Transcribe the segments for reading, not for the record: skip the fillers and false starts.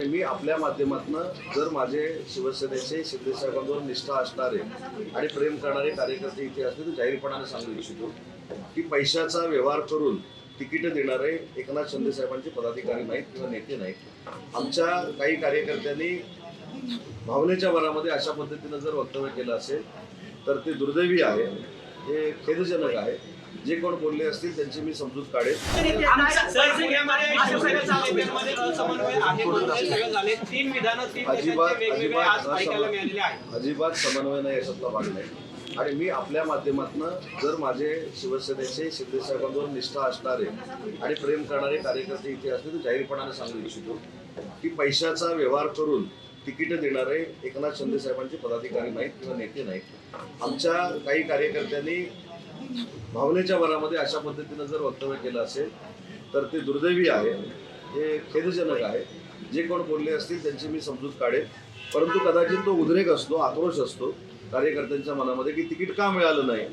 मी आपल्या माध्यमातून जर माझे शिवसेनेचे शिंदे साहेबांवर निष्ठा असणारे आणि प्रेम करणारे कार्यकर्ते इथे असले तर जाहीरपणाने सांगू इच्छितो की पैशाचा व्यवहार करून तिकीट देणारे एकनाथ शिंदे साहेबांचे पदाधिकारी नाहीत किंवा नेते नाहीत। आमच्या काही कार्यकर्त्यांनी भावनेच्या भरामध्ये अशा पद्धतीने जर वक्तव्य केलं असेल तर ते दुर्दैवी आहे, हे खेदजनक आहे। जे कोण बोलले असतील त्यांची मी समजूत काढेन। अजिबात समन्वय नाही याच्यातला भाग नाही। आणि मी आपल्या माध्यमातून जर माझे शिवसेनेचे शिंदे साहेबांवर निष्ठा असणारे आणि प्रेम करणारे कार्यकर्ते इथे असले तर जाहीरपणाने सांगू इच्छितो की पैशाचा व्यवहार करून तिकीट देणारे एकनाथ शिंदे साहेबांचे पदाधिकारी नाहीत किंवा नेते नाहीत। आमच्या काही कार्यकर्त्यांनी भावनेच्या भरामध्ये अशा पद्धतीने जर वक्तव्य केलं असेल तर ते दुर्दैवी आहे, हे खेदजनक आहे। जे कोण बोलले असतील त्यांची मी समजूत काढेन, परंतु कदाचित तो उद्रेक असतो, आक्रोश असतो कार्यकर्त्यांच्या मनामध्ये की तिकीट का मिळालं नाही।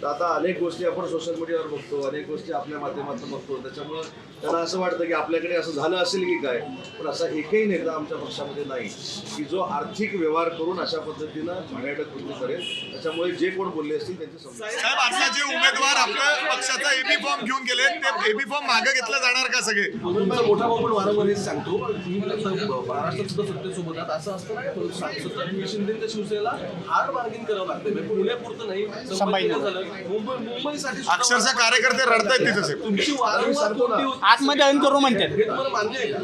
तर आता अनेक गोष्टी आपण सोशल मीडियावर बघतो, अनेक गोष्टी आपल्या माध्यमातून बघतो, त्याच्यामुळं त्यांना असं वाटतं की आपल्याकडे असं झालं असेल की काय। पण असा एकही नेता आमच्या पक्षामध्ये नाही की जो आर्थिक व्यवहार करून अशा पद्धतीनं घाणेरडं कृत्य करेल। त्याच्यामुळे जे कोण बोलले असतील त्यांचे समजूत। साहेब, आता जे उमेदवार आपल्या पक्षाचा एबी फॉर्म घेऊन गेले ते एबी फॉर्म मागे घेतला जाणार का सगळे? मोठा भाऊ वारंवार हेच सांगतो की महाराष्ट्रात सुद्धा सत्तेसोबत आहेत असं असतं नाही। सत्ता शिंदेच्या शिवसेनेला हार्ड बार्गेन करावं लागतं, पुण्यापुरतं नाही झालं, मुंबईसाठी अक्षरशः कार्यकर्ते रडतायत तिथे साहेब। तुमची वारंवार आतमध्ये अन करू म्हणतात, हे तुम्हाला मान्य आहे का?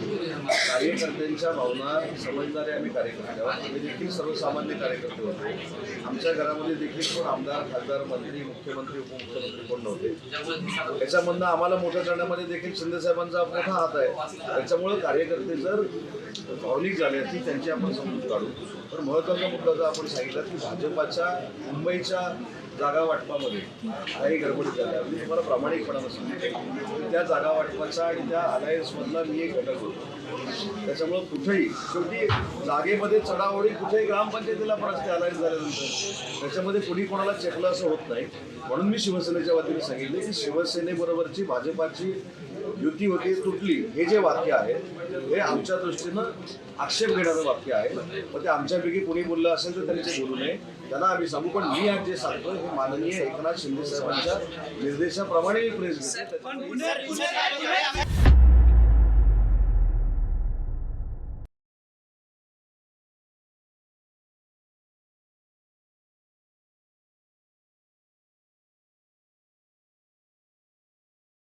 कार्यकर्त्यांच्या भावना समजणारे आम्ही कार्यकर्ते आहोत। आम्ही देखील सर्वसामान्य कार्यकर्ते होतो। आमच्या घरामध्ये देखील कोण आमदार, खासदार, मंत्री, मुख्यमंत्री, उपमुख्यमंत्री कोण नव्हते। याच्यामधनं आम्हाला मोठं करण्यामध्ये देखील शिंदे साहेबांचा मोठा हात आहे। त्याच्यामुळे कार्यकर्ते जर भावनिक झाले असतील त्यांची आपण समजूत काढू। पण महत्त्वाचा मुद्दा जो आपण सांगितला की भाजपाच्या मुंबईच्या जागा वाटपामध्ये काही गडबडी झाल्या, मी तुम्हाला प्रामाणिकपणानं सांगतो त्या जागा वाटपाचा आणि त्या अलायन्समधला मी एक घटक होतो। त्याच्यामुळं कुठेही शेवटी जागेमध्ये चढाओढी कुठेही ग्रामपंचायतीला परत अलायन्स झाल्यानंतर त्याच्यामध्ये कुणी कोणाला चेकलं असं होत नाही। म्हणून मी शिवसेनेच्या वतीने सांगितले की शिवसेनेबरोबरची भाजपाची युती होती, तुटली, हे जे वाक्य आहे हे आमच्या दृष्टीनं आक्षेप घेणारं वाक्य आहे। मग ते आमच्यापैकी कोणी बोललं असेल तर त्यांचे बोलू नये, त्यांना आम्ही सांगू। पण मी आज जे सांगतो हे माननीय एकनाथ शिंदे साहेबांच्या निर्देशाप्रमाणे मी प्रेस घेतो।